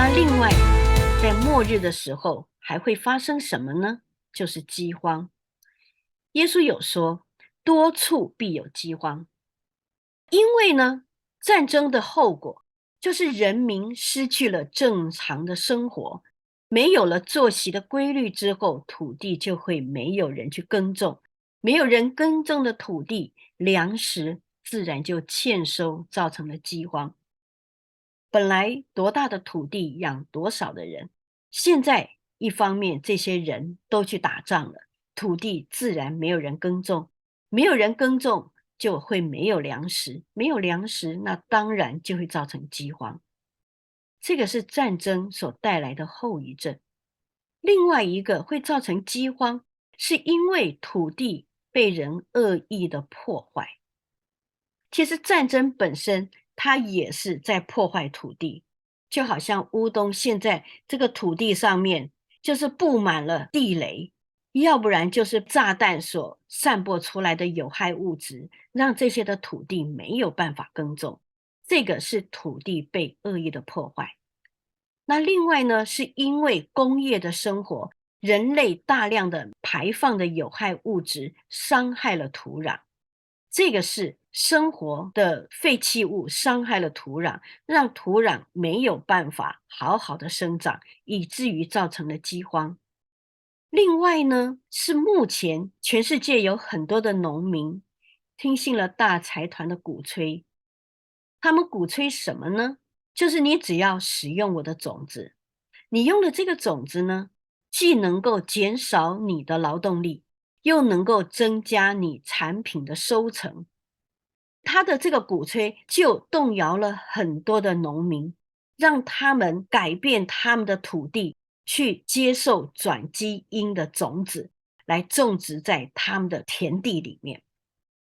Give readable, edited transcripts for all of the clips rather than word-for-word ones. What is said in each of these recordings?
那另外，在末日的时候还会发生什么呢？就是饥荒。耶稣有说，多处必有饥荒，因为呢，战争的后果就是人民失去了正常的生活，没有了作息的规律之后，土地就会没有人去耕种，没有人耕种的土地，粮食自然就欠收，造成了饥荒。本来多大的土地养多少的人，现在一方面这些人都去打仗了，土地自然没有人耕种，没有人耕种就会没有粮食，没有粮食那当然就会造成饥荒。这个是战争所带来的后遗症。另外一个会造成饥荒，是因为土地被人恶意的破坏。其实战争本身，它也是在破坏土地，就好像乌东现在这个土地上面就是布满了地雷，要不然就是炸弹所散播出来的有害物质，让这些的土地没有办法耕种。这个是土地被恶意的破坏。那另外呢，是因为工业的生活，人类大量的排放的有害物质伤害了土壤。这个是生活的废弃物伤害了土壤，让土壤没有办法好好的生长，以至于造成了饥荒。另外呢，是目前全世界有很多的农民听信了大财团的鼓吹，他们鼓吹什么呢？就是你只要使用我的种子，你用了这个种子呢，既能够减少你的劳动力，又能够增加你产品的收成。他的这个鼓吹就动摇了很多的农民，让他们改变他们的土地，去接受转基因的种子，来种植在他们的田地里面。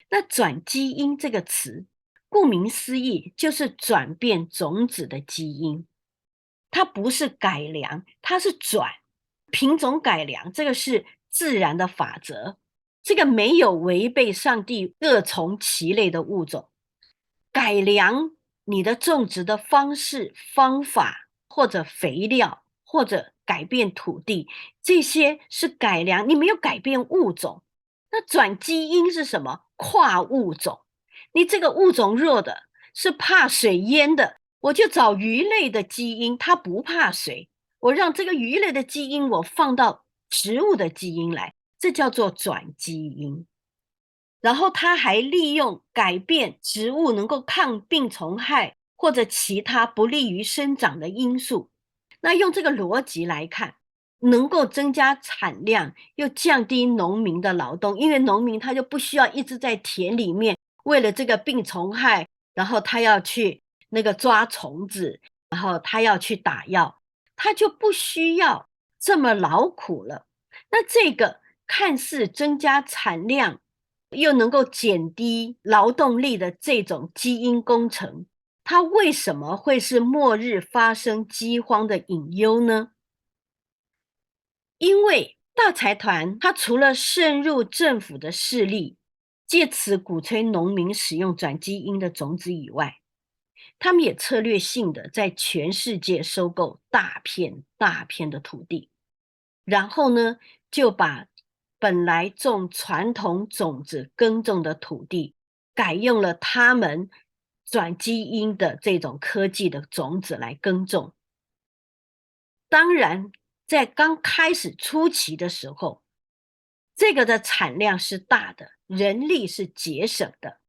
那转基因这个词，顾名思义，就是转变种子的基因。它不是改良，它是转。品种改良，这个是自然的法则，这个没有违背上帝各从其类的物种。改良你的种植的方式、方法，或者肥料，或者改变土地，这些是改良，你没有改变物种。那转基因是什么？跨物种。你这个物种弱的，是怕水淹的，我就找鱼类的基因，它不怕水，我让这个鱼类的基因我放到植物的基因来，这叫做转基因。然后他还利用改变植物能够抗病虫害或者其他不利于生长的因素。那用这个逻辑来看，能够增加产量，又降低农民的劳动，因为农民他就不需要一直在田里面为了这个病虫害，然后他要去那个抓虫子，然后他要去打药，他就不需要这么劳苦了。那这个看似增加产量，又能够减低劳动力的这种基因工程，它为什么会是末日发生饥荒的隐忧呢？因为大财团它除了渗入政府的势力，借此鼓吹农民使用转基因的种子以外，他们也策略性的在全世界收购大片大片的土地，然后呢，就把本来种传统种子耕种的土地，改用了他们转基因的这种科技的种子来耕种。当然，在刚开始初期的时候，这个的产量是大的，人力是节省的，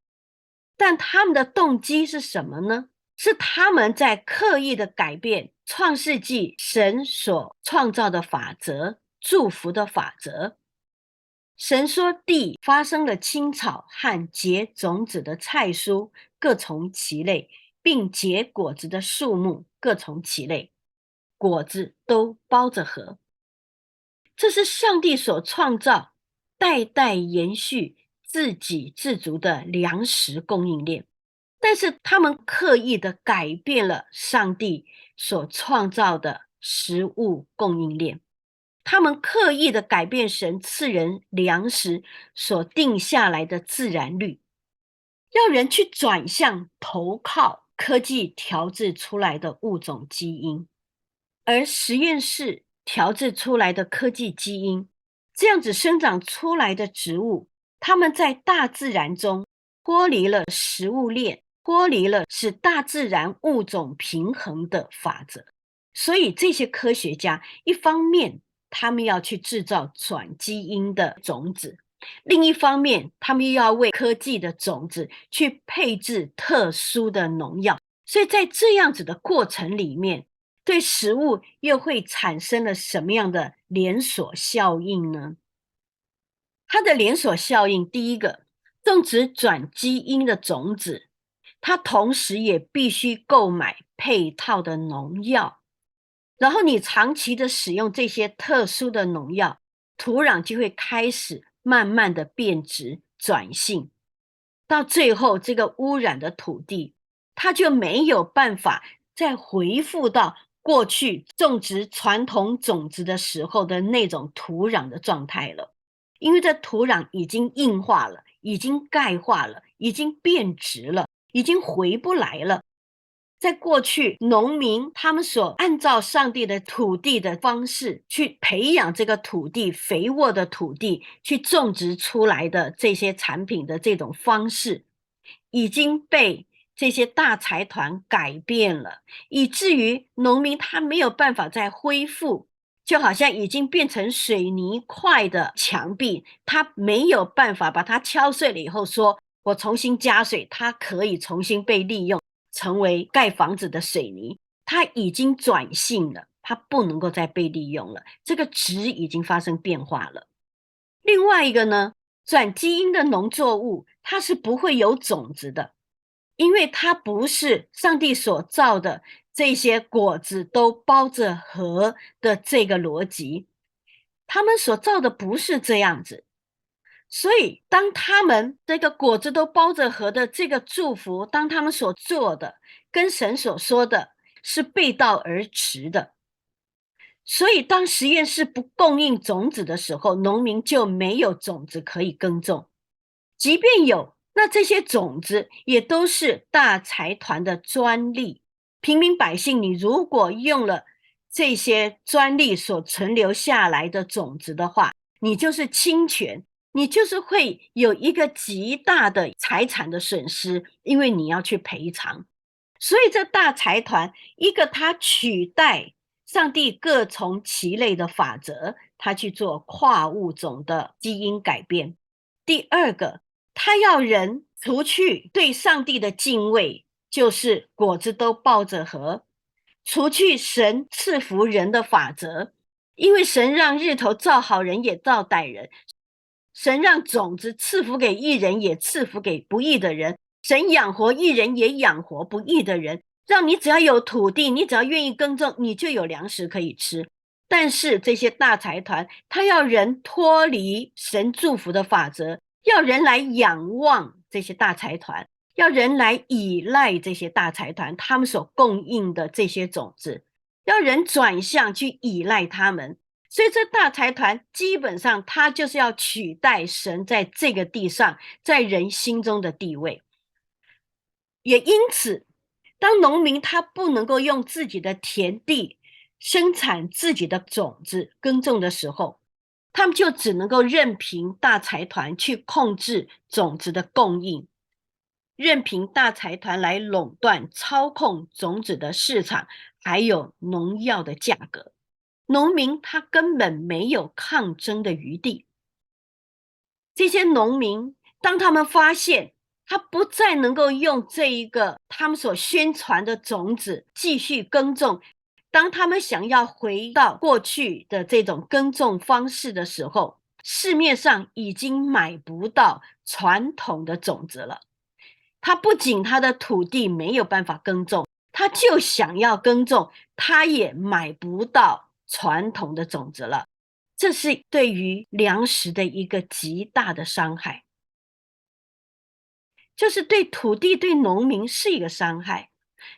但他们的动机是什么呢？是他们在刻意的改变创世纪神所创造的法则，祝福的法则。神说地发生了青草和结种子的菜蔬各从其类，并结果子的树木各从其类，果子都包着核。这是上帝所创造，代代延续、自给自足的粮食供应链。但是他们刻意的改变了上帝所创造的食物供应链，他们刻意的改变神赐人粮食所定下来的自然律，要人去转向投靠科技调制出来的物种基因。而实验室调制出来的科技基因，这样子生长出来的植物，它们在大自然中脱离了食物链，脱离了使大自然物种平衡的法则。所以这些科学家一方面他们要去制造转基因的种子，另一方面他们又要为科技的种子去配置特殊的农药。所以在这样子的过程里面，对食物又会产生了什么样的连锁效应呢？它的连锁效应，第一个，种植转基因的种子，它同时也必须购买配套的农药，然后你长期的使用这些特殊的农药，土壤就会开始慢慢的变质转性，到最后这个污染的土地，它就没有办法再恢复到过去种植传统种子的时候的那种土壤的状态了。因为这土壤已经硬化了，已经钙化了，已经变质了，已经回不来了。在过去，农民他们所按照上帝的土地的方式去培养这个土地，肥沃的土地去种植出来的这些产品的这种方式，已经被这些大财团改变了，以至于农民他没有办法再恢复，就好像已经变成水泥块的墙壁，他没有办法把它敲碎了以后说我重新加水，它可以重新被利用成为盖房子的水泥，它已经转性了，它不能够再被利用了，这个质已经发生变化了。另外一个呢，转基因的农作物它是不会有种子的，因为它不是上帝所造的这些果子都包着核的这个逻辑，他们所造的不是这样子。所以当他们这个果子都包着核的这个祝福，当他们所做的跟神所说的是背道而驰的，所以当实验室不供应种子的时候，农民就没有种子可以耕种，即便有，那这些种子也都是大财团的专利。平民百姓，你如果用了这些专利所存留下来的种子的话，你就是侵权，你就是会有一个极大的财产的损失，因为你要去赔偿。所以这大财团，一个他取代上帝各从其类的法则，他去做跨物种的基因改变。第二个，他要人除去对上帝的敬畏，就是果子都抱着核，除去神赐福人的法则，因为神让日头照好人也照歹人，神让种子赐福给义人也赐福给不义的人，神养活义人也养活不义的人，让你只要有土地，你只要愿意耕种，你就有粮食可以吃。但是这些大财团，他要人脱离神祝福的法则，要人来仰望这些大财团，要人来依赖这些大财团他们所供应的这些种子，要人转向去依赖他们。所以这大财团基本上他就是要取代神在这个地上在人心中的地位。也因此，当农民他不能够用自己的田地生产自己的种子耕种的时候，他们就只能够任凭大财团去控制种子的供应，任凭大财团来垄断操控种子的市场，还有农药的价格。农民他根本没有抗争的余地。这些农民当他们发现他不再能够用这一个他们所宣传的种子继续耕种，当他们想要回到过去的这种耕种方式的时候，市面上已经买不到传统的种子了。他不仅他的土地没有办法耕种，他就想要耕种，他也买不到传统的种子了。这是对于粮食的一个极大的伤害，就是对土地、对农民是一个伤害，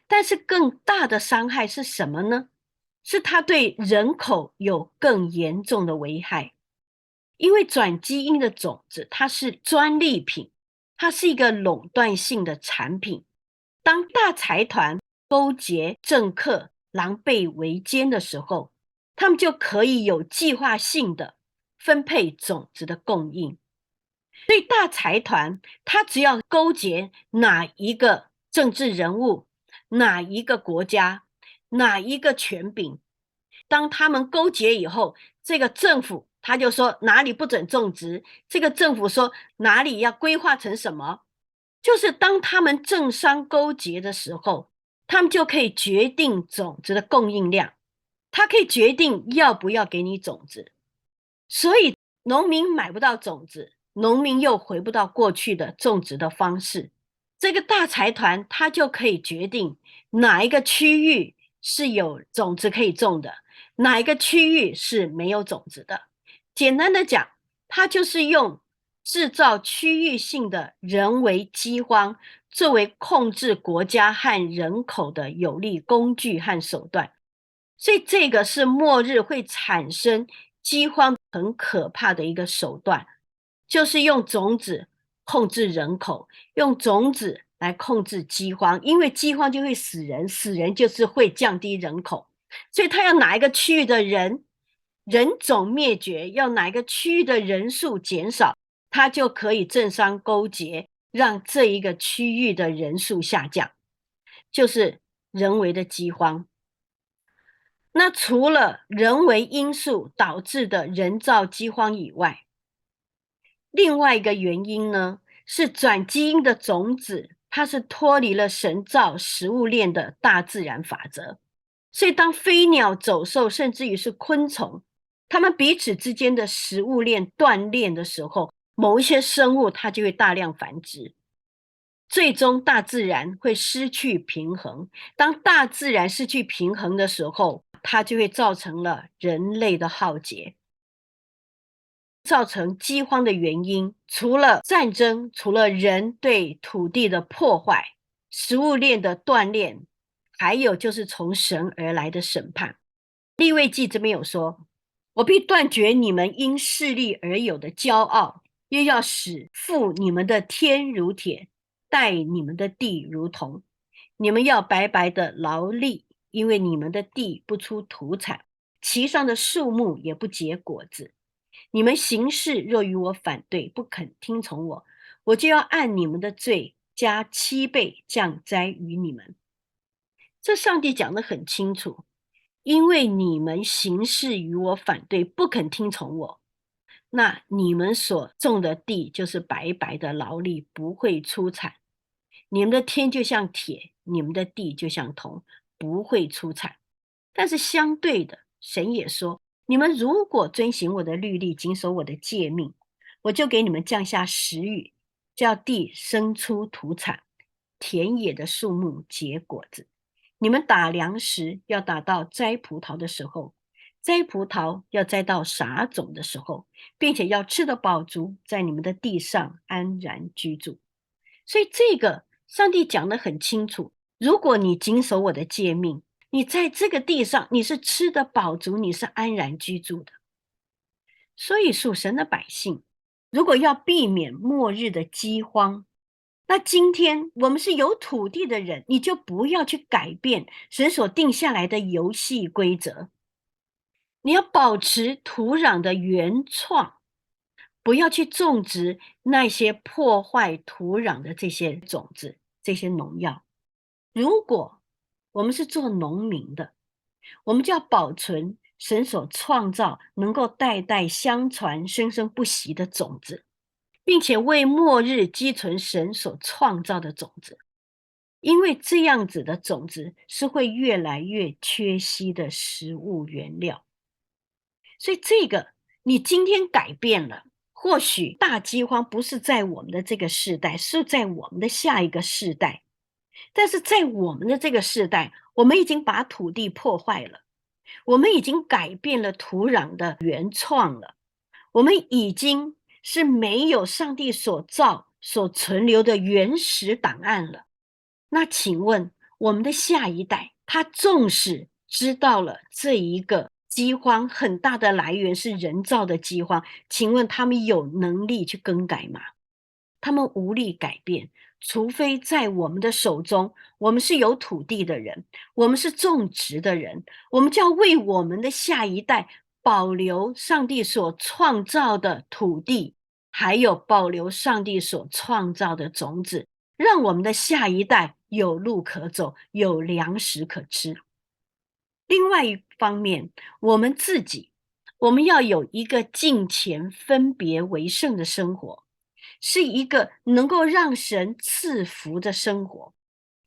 但是更大的伤害是什么呢？是它对人口有更严重的危害。因为转基因的种子，它是专利品，它是一个垄断性的产品。当大财团勾结政客狼狈为奸的时候，他们就可以有计划性的分配种子的供应。所以大财团他只要勾结哪一个政治人物，哪一个国家，哪一个权柄，当他们勾结以后，这个政府他就说哪里不准种植，这个政府说哪里要规划成什么，就是当他们政商勾结的时候，他们就可以决定种子的供应量，他可以决定要不要给你种子。所以农民买不到种子，农民又回不到过去的种植的方式，这个大财团他就可以决定哪一个区域是有种子可以种的，哪一个区域是没有种子的。简单的讲，他就是用制造区域性的人为饥荒作为控制国家和人口的有力工具和手段。所以这个是末日会产生饥荒很可怕的一个手段，就是用种子控制人口，用种子来控制饥荒，因为饥荒就会死人，死人就是会降低人口，所以他要哪一个区域的人种灭绝，要哪一个区域的人数减少，他就可以政商勾结，让这一个区域的人数下降，就是人为的饥荒。那除了人为因素导致的人造饥荒以外，另外一个原因呢，是转基因的种子，它是脱离了神造食物链的大自然法则。所以当飞鸟、走兽，甚至于是昆虫，它们彼此之间的食物链断裂的时候，某一些生物它就会大量繁殖，最终大自然会失去平衡。当大自然失去平衡的时候，它就会造成了人类的浩劫。造成饥荒的原因，除了战争，除了人对土地的破坏，食物链的断裂，还有就是从神而来的审判。利未记这边有说，我必断绝你们因势力而有的骄傲，又要使覆你们的天如铁，待你们的地如铜。你们要白白的劳力，因为你们的地不出土产，其上的树木也不结果子。你们行事若与我反对，不肯听从我，我就要按你们的罪加7倍降灾于你们。这上帝讲得很清楚，因为你们行事与我反对，不肯听从我，那你们所种的地就是白白的劳力，不会出产。你们的天就像铁，你们的地就像铜，不会出产。但是相对的，神也说，你们如果遵行我的律例，谨守我的诫命，我就给你们降下时雨，叫地生出土产，田野的树木结果子。你们打粮食要打到摘葡萄的时候，摘葡萄要摘到撒种的时候，并且要吃得饱足，在你们的地上安然居住。所以这个上帝讲得很清楚，如果你谨守我的诫命，你在这个地上你是吃得饱足，你是安然居住的。所以属神的百姓，如果要避免末日的饥荒，那今天我们是有土地的人，你就不要去改变神所定下来的游戏规则，你要保持土壤的原创，不要去种植那些破坏土壤的这些种子，这些农药。如果我们是做农民的，我们就要保存神所创造能够代代相传生生不息的种子，并且为末日积存神所创造的种子，因为这样子的种子是会越来越缺稀的食物原料。所以这个你今天改变了，或许大饥荒不是在我们的这个世代，是在我们的下一个世代。但是在我们的这个世代，我们已经把土地破坏了，我们已经改变了土壤的原创了，我们已经是没有上帝所造所存留的原始档案了。那请问我们的下一代，他纵使知道了这一个饥荒很大的来源是人造的饥荒，请问他们有能力去更改吗？他们无力改变，除非在我们的手中，我们是有土地的人，我们是种植的人，我们就要为我们的下一代保留上帝所创造的土地，还有保留上帝所创造的种子，让我们的下一代有路可走，有粮食可吃。另外一方面，我们自己，我们要有一个敬虔分别为圣的生活，是一个能够让神赐福的生活。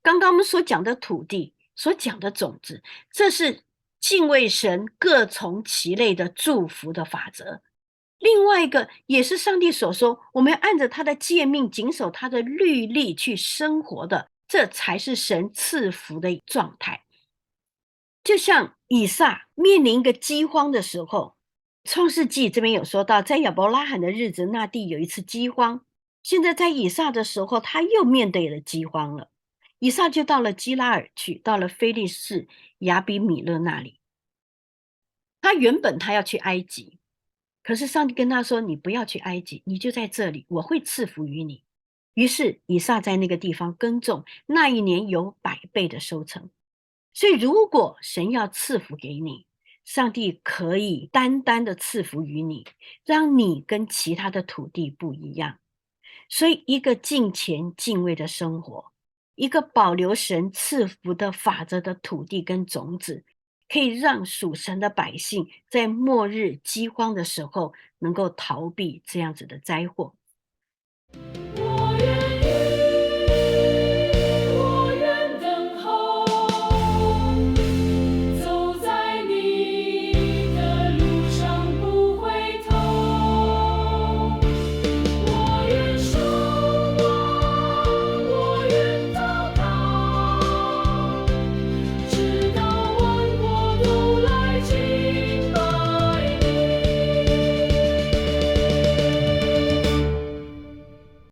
刚刚我们所讲的土地，所讲的种子，这是敬畏神各从其类的祝福的法则。另外一个也是上帝所说，我们要按着他的诫命，谨守他的律例去生活的，这才是神赐福的状态。就像以撒面临一个饥荒的时候，创世纪这边有说到，在亚伯拉罕的日子，那地有一次饥荒。现在在以撒的时候，他又面对了饥荒了。以撒就到了基拉尔去，到了非利士亚比米勒那里。他原本要去埃及，可是上帝跟他说：“你不要去埃及，你就在这里，我会赐福于你。”于是以撒在那个地方耕种，那一年有100倍的收成。所以，如果神要赐福给你，上帝可以单单的赐福于你，让你跟其他的土地不一样。所以，一个敬虔敬畏的生活，一个保留神赐福的法则的土地跟种子，可以让属神的百姓在末日饥荒的时候能够逃避这样子的灾祸。